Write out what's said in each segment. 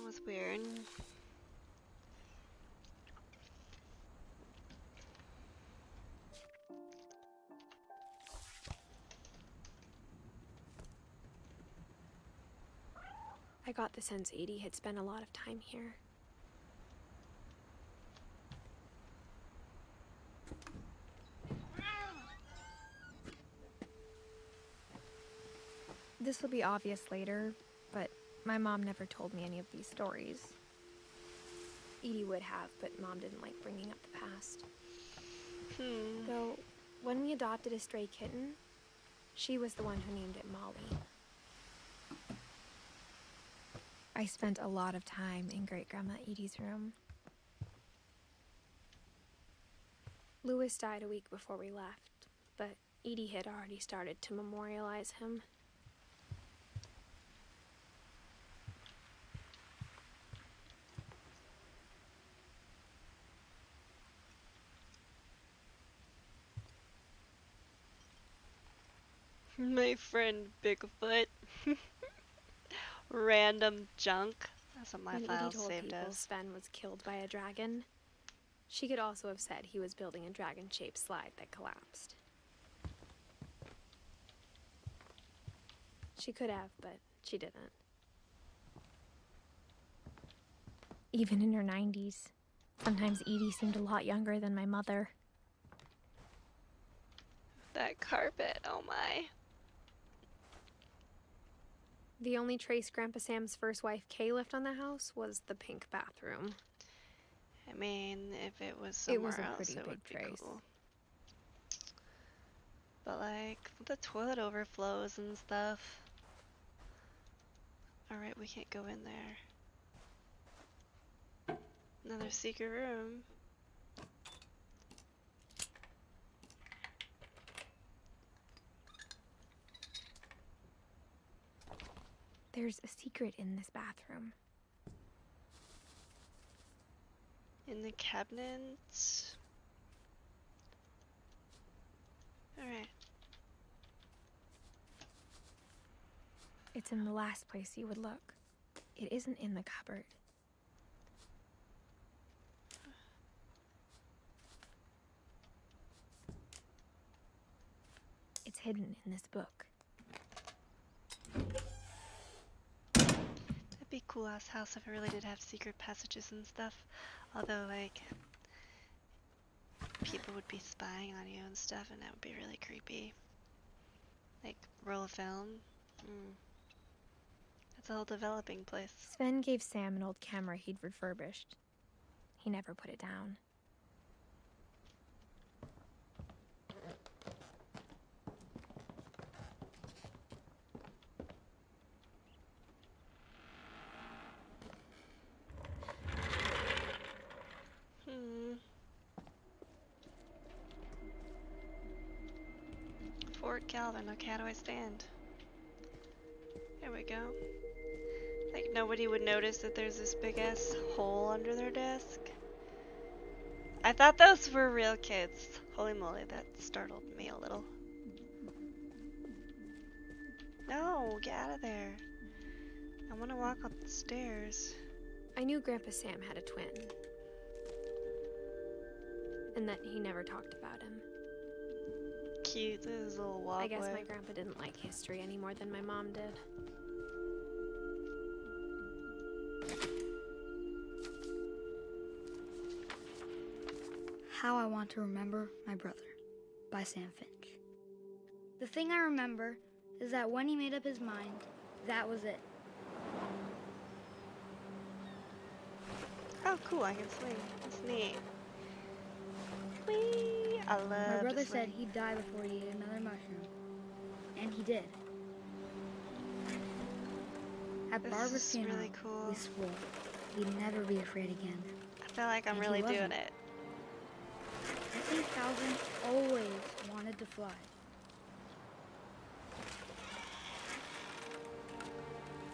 was weird. I got the sense Edie had spent a lot of time here. This will be obvious later, but my mom never told me any of these stories. Edie would have, but Mom didn't like bringing up the past. Though, when we adopted a stray kitten, she was the one who named it Molly. I spent a lot of time in Great-Grandma Edie's room. Louis died a week before we left, but Edie had already started to memorialize him. My friend Bigfoot. Random junk. That's what my When file Edie told saved people as. Sven was killed by a dragon, she could also have said he was building a dragon-shaped slide that collapsed. She could have, but she didn't. Even in her 90s, sometimes Edie seemed a lot younger than my mother. That carpet, oh my. The only trace Grandpa Sam's first wife Kay left on the house was the pink bathroom. I mean, if it was somewhere a else, pretty it big would be trace. cool. But like, the toilet overflows and stuff. Alright, we can't go in there. Another secret room. There's a secret in this bathroom. In the cabinets. Alright. It's in the last place you would look. It isn't in the cupboard. It's hidden in this book. That'd be a cool ass house if it really did have secret passages and stuff. Although, like, people would be spying on you and stuff, and that would be really creepy. Like, roll of film. It's a whole developing place. Sven gave Sam an old camera he'd refurbished. He never put it down. Fort Calvin, okay, how do I stand? There we go. Like, nobody would notice that there's this big ass hole under their desk. I thought those were real kids. Holy moly, that startled me a little. No, get out of there. I want to walk up the stairs. I knew Grandpa Sam had a twin. And that he never talked about him. Cute, this little walkway. I guess my grandpa didn't like history any more than my mom did. How I Want to Remember My Brother by Sam Finch. The thing I remember is that when he made up his mind, that was it. Oh, cool, I can swing. That's neat. Whee! I love My brother to said swing. he'd die before he ate another mushroom. And he did. At This Barbara's is funeral, really cool. we swore he'd never be afraid again. I feel like I'm And he really doing wasn't. it. I think Calvin always wanted to fly.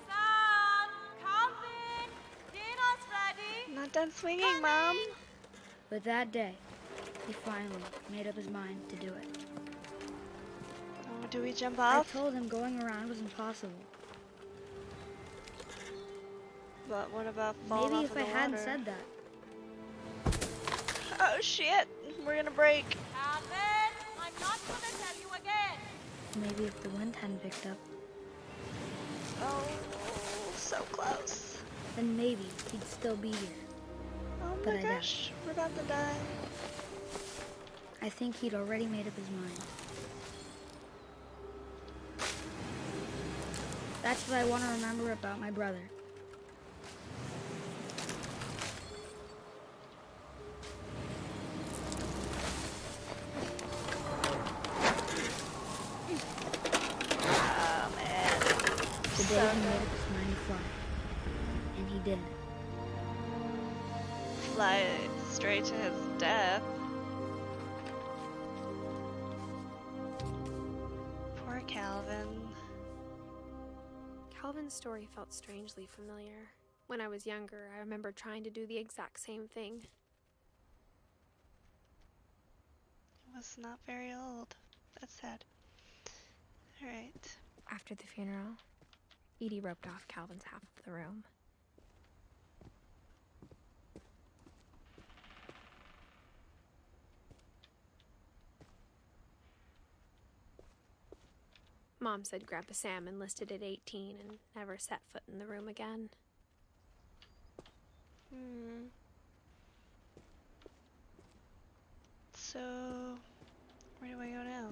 Sam, Calvin, dinner's ready. I'm not done swinging, Mom. But that day, he finally made up his mind to do it. Oh, do we jump I off? told him going around was impossible. But what about falling Maybe off if in I the hadn't water? said that. Oh shit! We're gonna break. Calvin, I'm not gonna tell you again. Maybe if the wind hadn't picked up, Oh, so close. then maybe he'd still be here. Oh But my I doubt gosh, we're about to die. I think he'd already made up his mind. That's what I want to remember about my brother. Oh man. The day he made up his mind to fly. And he did. Fly straight to his death. Poor Calvin. Calvin's story felt strangely familiar. When I was younger, I remember trying to do the exact same thing. He was not very old. That's sad. Alright. After the funeral, Edie roped off Calvin's half of the room. Mom said Grandpa Sam enlisted at 18 and never set foot in the room again. So, where do I go now?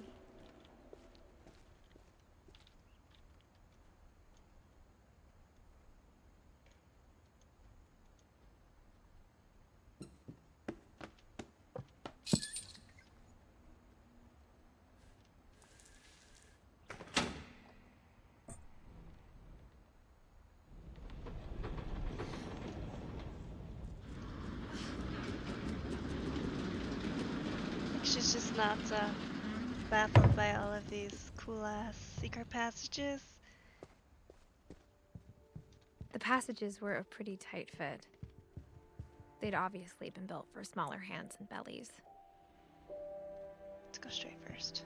She's just not baffled by all of these cool-ass secret passages. The passages were a pretty tight fit. They'd obviously been built for smaller hands and bellies. Let's go straight first.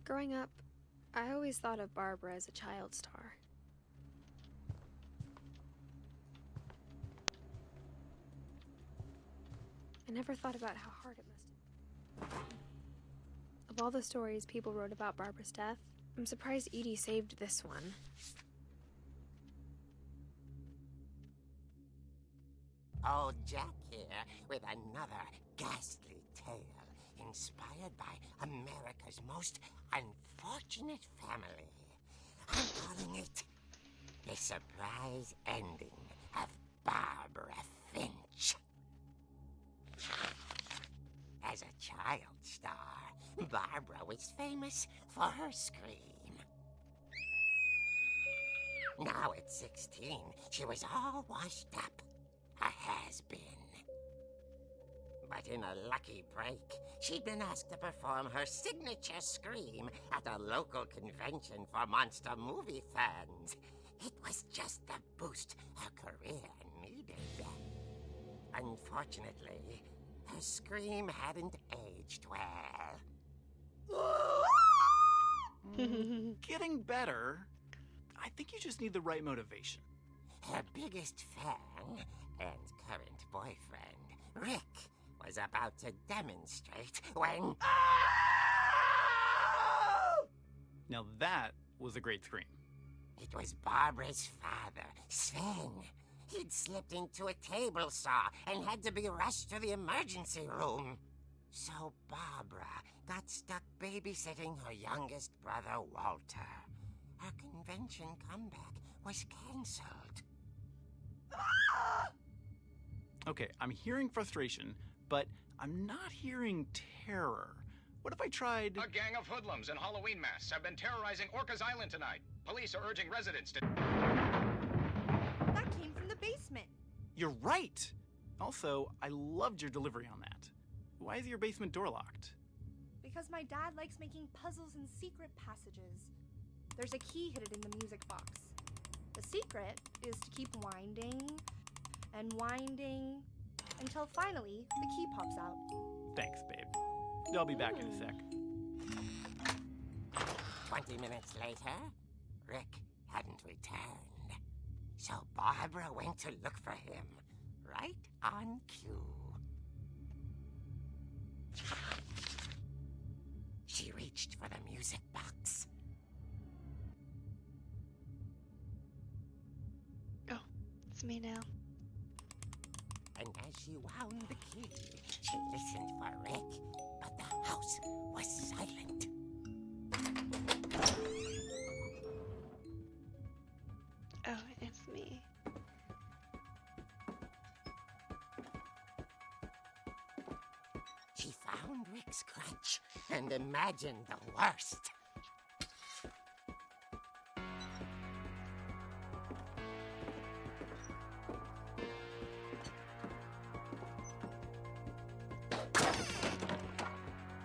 Growing up, I always thought of Barbara as a child star. I never thought about how hard it must have been. Of all the stories people wrote about Barbara's death, I'm surprised Edie saved this one. Old Jack here with another ghastly tale inspired by America's most unfortunate family. I'm calling it The Surprise Ending of Barbara Finch. As a child star, Barbara was famous for her scream. Now at 16, she was all washed up. A has-been. But in a lucky break, she'd been asked to perform her signature scream at a local convention for monster movie fans. It was just the boost her career needed. Unfortunately, her scream hadn't aged well. Getting better. I think you just need the right motivation. Her biggest fan and current boyfriend, Rick, was about to demonstrate when... Now that was a great scream. It was Barbara's father, Sven. He'd slipped into a table saw and had to be rushed to the emergency room. So Barbara got stuck babysitting her youngest brother, Walter. Her convention comeback was cancelled. Okay, I'm hearing frustration, but I'm not hearing terror. What if I tried... A gang of hoodlums in Halloween masks have been terrorizing Orcas Island tonight. Police are urging residents to... That came from the basement. You're right! Also, I loved your delivery on that. Why is your basement door locked? Because my dad likes making puzzles and secret passages. There's a key hidden in the music box. The secret is to keep winding and winding until finally the key pops out. Thanks, babe. I'll be back in a sec. 20 minutes later, Rick hadn't returned. So Barbara went to look for him, right on cue. She reached for the music box. Oh, it's me now. And as she wound the key, she listened for Rick, but the house was silent. Oh, it's me. She found Rick's crutch and imagined the worst.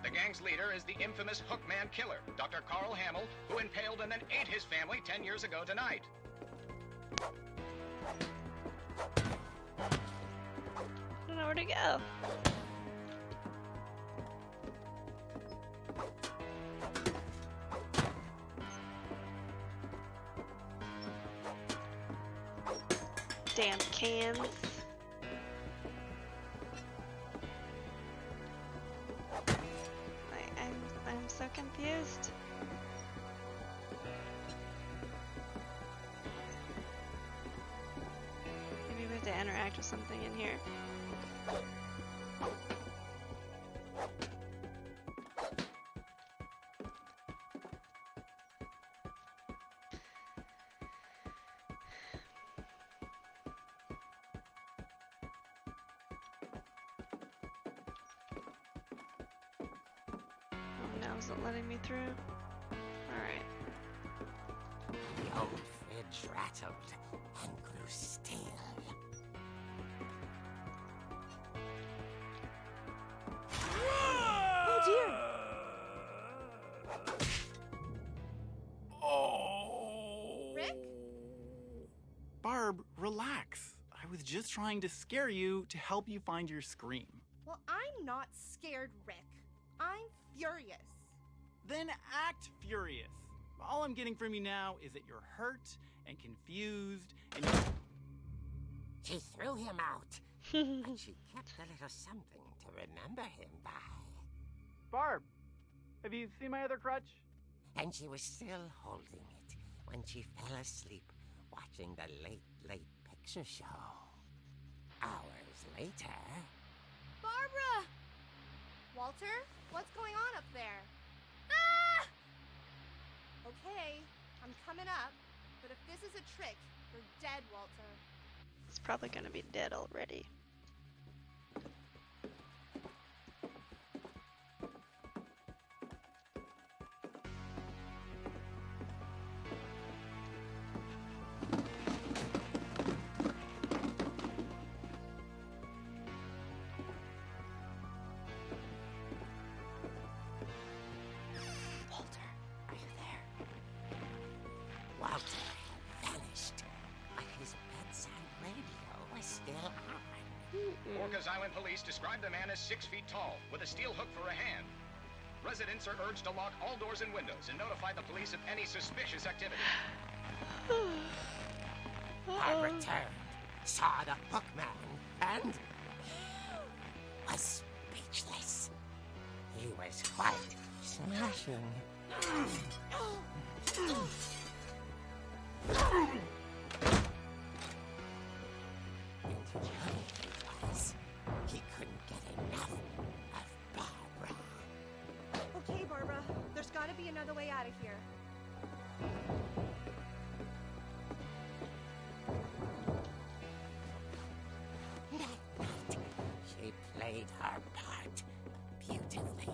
The gang's leader is the infamous Hookman killer, Dr. Carl Hamill, who impaled and then ate his family 10 years ago tonight. I don't know where to go. Damn cans. I'm so confused. Maybe we have to interact with something in here. Oh no, is it letting me through? Alright. The old fridge rattled and grew still. Oh dear! Oh. Rick? Barb, relax. I was just trying to scare you to help you find your scream. Well, I'm not scared, Rick. I'm furious. Then act furious. All I'm getting from you now is that you're hurt and confused and She threw him out, but she kept a little something to remember him by. Barb, have you seen my other crutch? And she was still holding it when she fell asleep watching the late picture show. Hours later... Barbara! Walter, what's going on up there? Ah! Okay, I'm coming up, but if this is a trick, you're dead, Walter. It's probably gonna be dead already. Walter, are you there? Walter had vanished, but his bedside radio was still on. Orcas Island police describe the man as 6 feet tall, with a steel hook for a hand. Residents are urged to lock all doors and windows and notify the police of any suspicious activity. Barbara turned, saw the hookman, and was speechless. He was quite smashing. And he was. He couldn't get enough of Barbara. Okay, Barbara, there's gotta be another way out of here. That night, she played her part beautifully.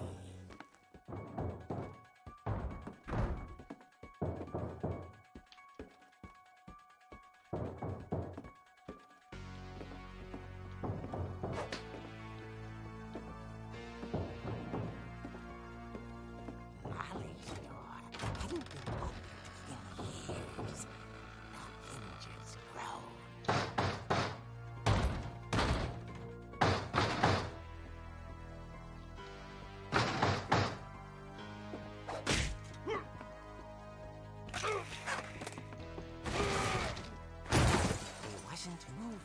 Molly's door hadn't been opened in years. The hinges groaned. wasn't moving,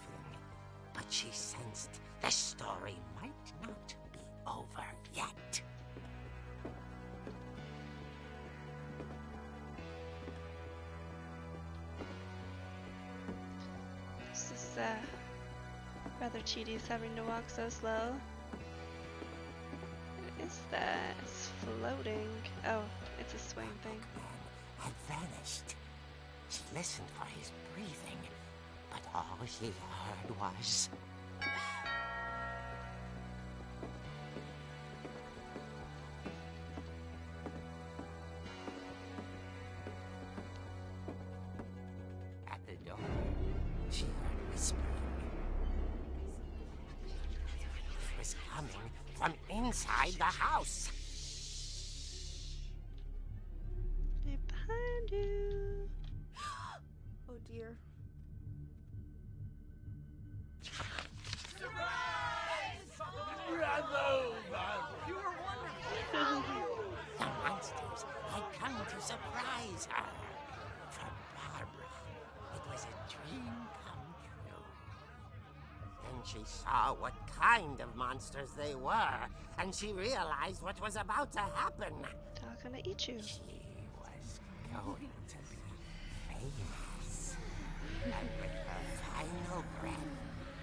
but she sensed the story might not be over yet. This is rather tedious having to walk so slow. What is that? It's floating. Oh, it's a swing thing. Had vanished. She listened for his breathing, but all she heard was... At the door, she heard whispering. It was coming from inside the house. They're behind you. Oh dear. The monsters had come to surprise her. For Barbara, it was a dream come true. Then she saw what kind of monsters they were, and she realized what was about to happen. They're gonna eat you. She was going to be famous. And with her final breath,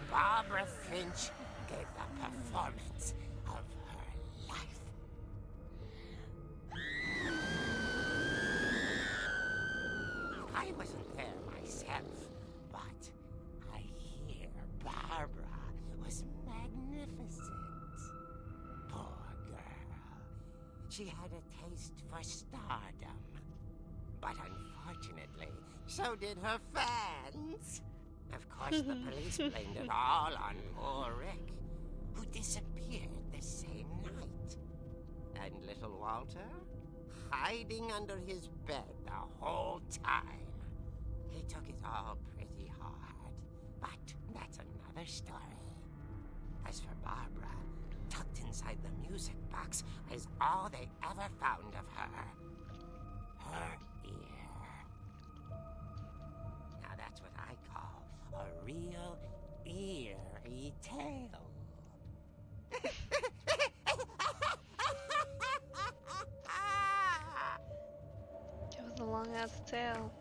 Barbara Finch gave the performance of her life. I wasn't there myself, but I hear Barbara was magnificent. Poor girl. She had a taste for stardom. But unfortunately, so did her fans. Of course, the police blamed it all on poor Rick, who disappeared the same night. And little Walter, hiding under his bed the whole time. He took it all pretty hard, but that's another story. As for Barbara, tucked inside the music box is all they ever found of her. Her ear. Now that's what I call a real eerie tale. It was a long ass tail.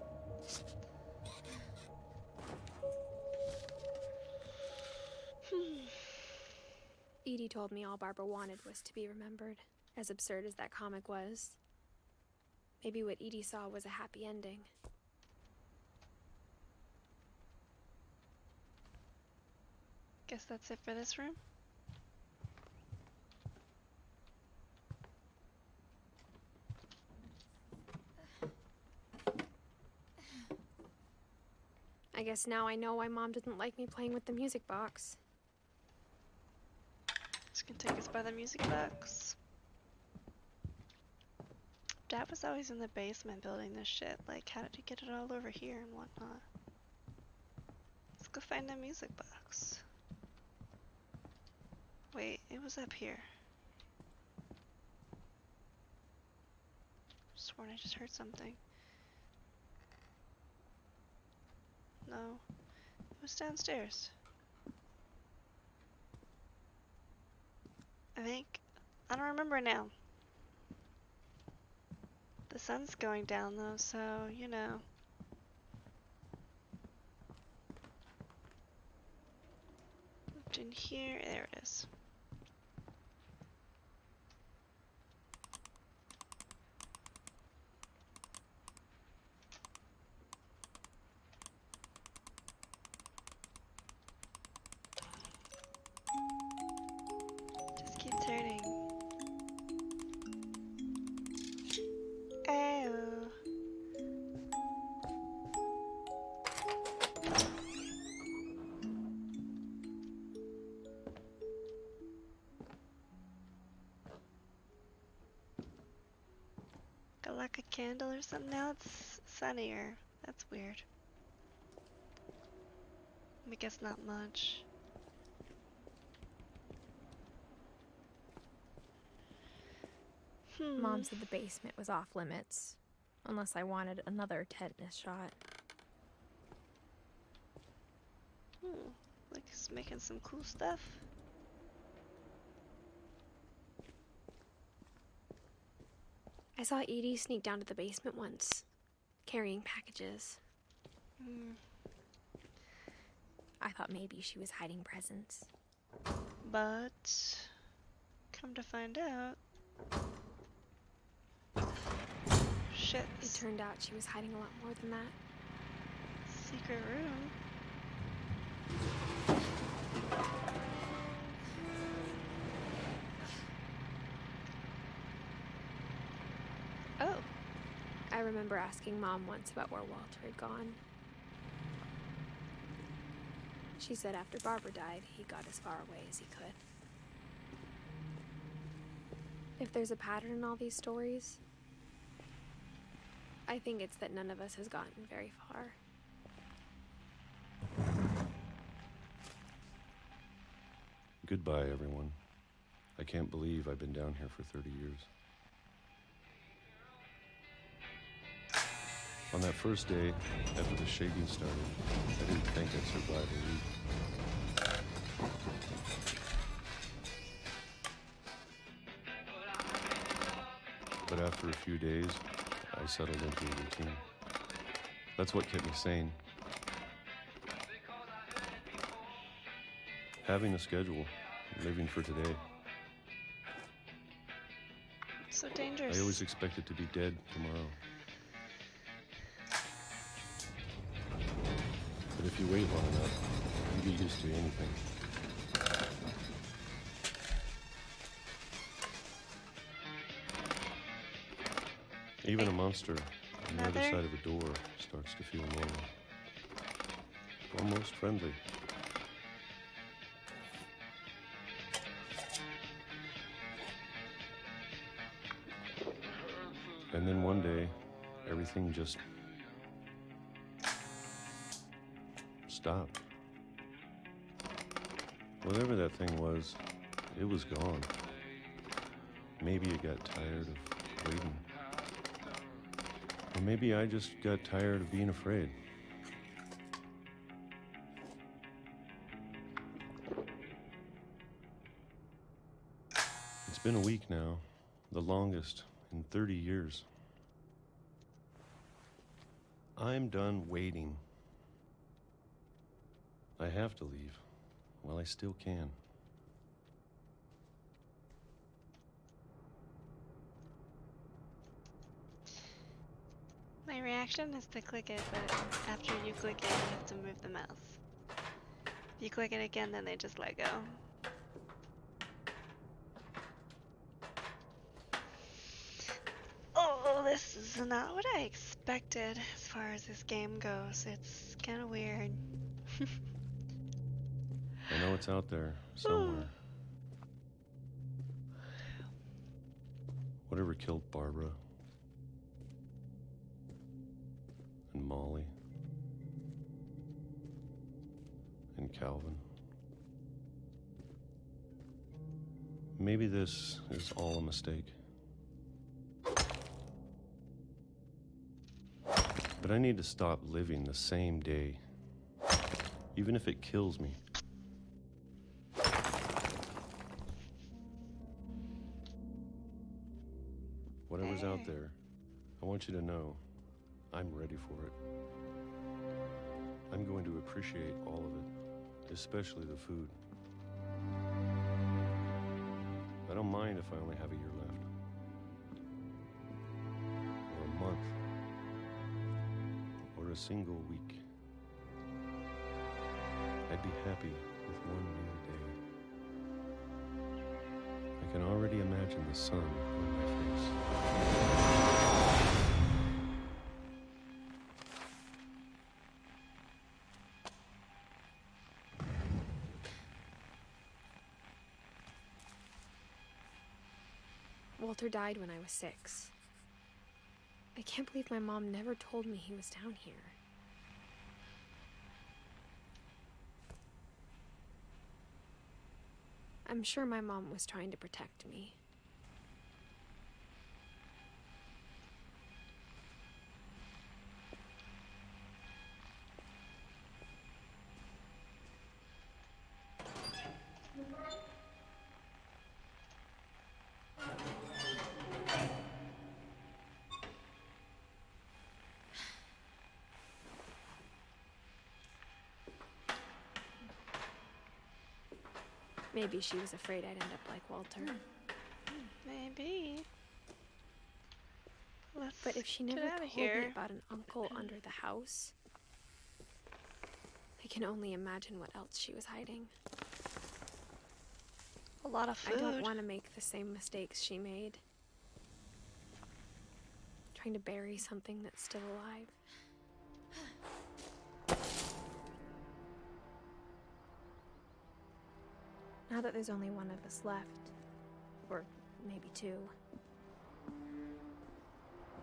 Edie told me all Barbara wanted was to be remembered, as absurd as that comic was. Maybe what Edie saw was a happy ending. Guess that's it for this room. I guess now I know why Mom didn't like me playing with the music box. It's gonna take us by the music box. Dad was always in the basement building this shit. Like, how did he get it all over here and whatnot? Let's go find the music box. Wait, it was up here. Sworn I just heard something. No, it was downstairs. I think. I don't remember now. The sun's going down though, so you know. Looked in here. There it is. Just keep turning. Ayo. Got like a candle or something. Now it's sunnier. That's weird. I guess not much. Mom said the basement was off limits, unless I wanted another tetanus shot. Like he's making some cool stuff. I saw Edie sneak down to the basement once, carrying packages. I thought maybe she was hiding presents. But come to find out, shit. It turned out she was hiding a lot more than that. Secret room. Oh. I remember asking Mom once about where Walter had gone. She said after Barbara died, he got as far away as he could. If there's a pattern in all these stories, I think it's that none of us has gotten very far. Goodbye, everyone. I can't believe I've been down here for 30 years. On that first day, after the shaking started, I didn't think I'd survive a week. But after a few days, I settled into a routine. That's what kept me sane. Having a schedule, living for today. So dangerous. I always expected to be dead tomorrow. But if you wait long enough, you get used to anything. Even a monster on the other side of a door starts to feel normal. Almost friendly. And then one day, everything just stopped. Whatever that thing was, it was gone. Maybe it got tired of waiting. Or maybe I just got tired of being afraid. It's been a week now, the longest in 30 years. I'm done waiting. I have to leave while I still can. My reaction is to click it, but after you click it, you have to move the mouse. If you click it again, then they just let go. Oh, this is not what I expected as far as this game goes. It's kind of weird. I know it's out there somewhere. Whatever killed Barbara and Molly and Calvin. Maybe this is all a mistake. But I need to stop living the same day, even if it kills me. Whatever's out there, I want you to know I'm ready for it. I'm going to appreciate all of it, especially the food. I don't mind if I only have a year left, or a month, or a single week. I'd be happy with one new day. I can already imagine the sun on my face. Walter died when I was 6. I can't believe my mom never told me he was down here. I'm sure my mom was trying to protect me. Maybe she was afraid I'd end up like Walter. Maybe. Let's But if she get never out of told here. me about an uncle under the house, I can only imagine what else she was hiding. A lot of food. I don't want to make the same mistakes she made. Trying to bury something that's still alive. Now that there's only one of us left, or maybe two,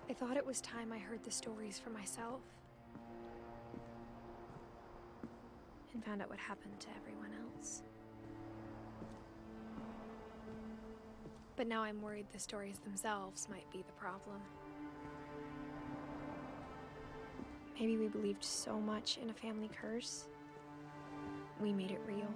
I thought it was time I heard the stories for myself and found out what happened to everyone else. But now I'm worried the stories themselves might be the problem. Maybe we believed so much in a family curse, we made it real.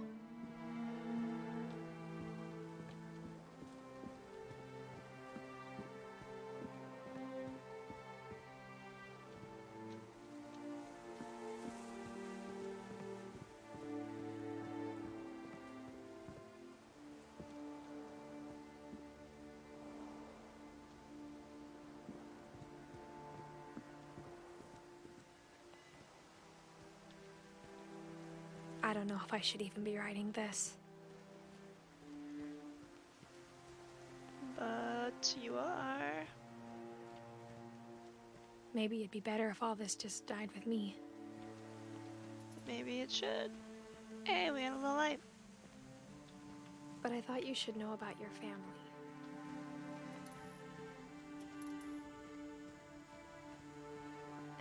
I don't know if I should even be writing this. But you are. Maybe it'd be better if all this just died with me. Maybe it should. Hey, we got a little light. But I thought you should know about your family.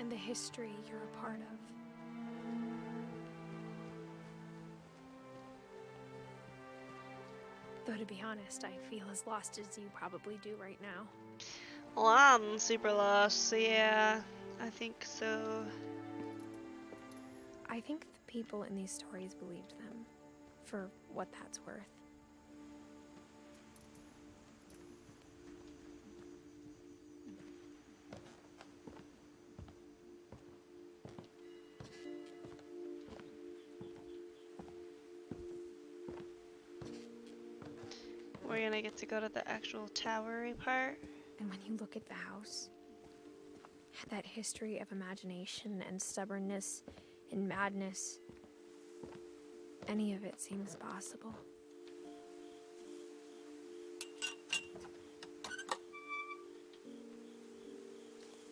And the history you're a part of. Though to be honest, I feel as lost as you probably do right now. Well, I'm super lost, so yeah, I think so. I think the people in these stories believed them, for what that's worth. We're gonna get to go to the actual towery part. And when you look at the house, that history of imagination and stubbornness and madness, any of it seems possible.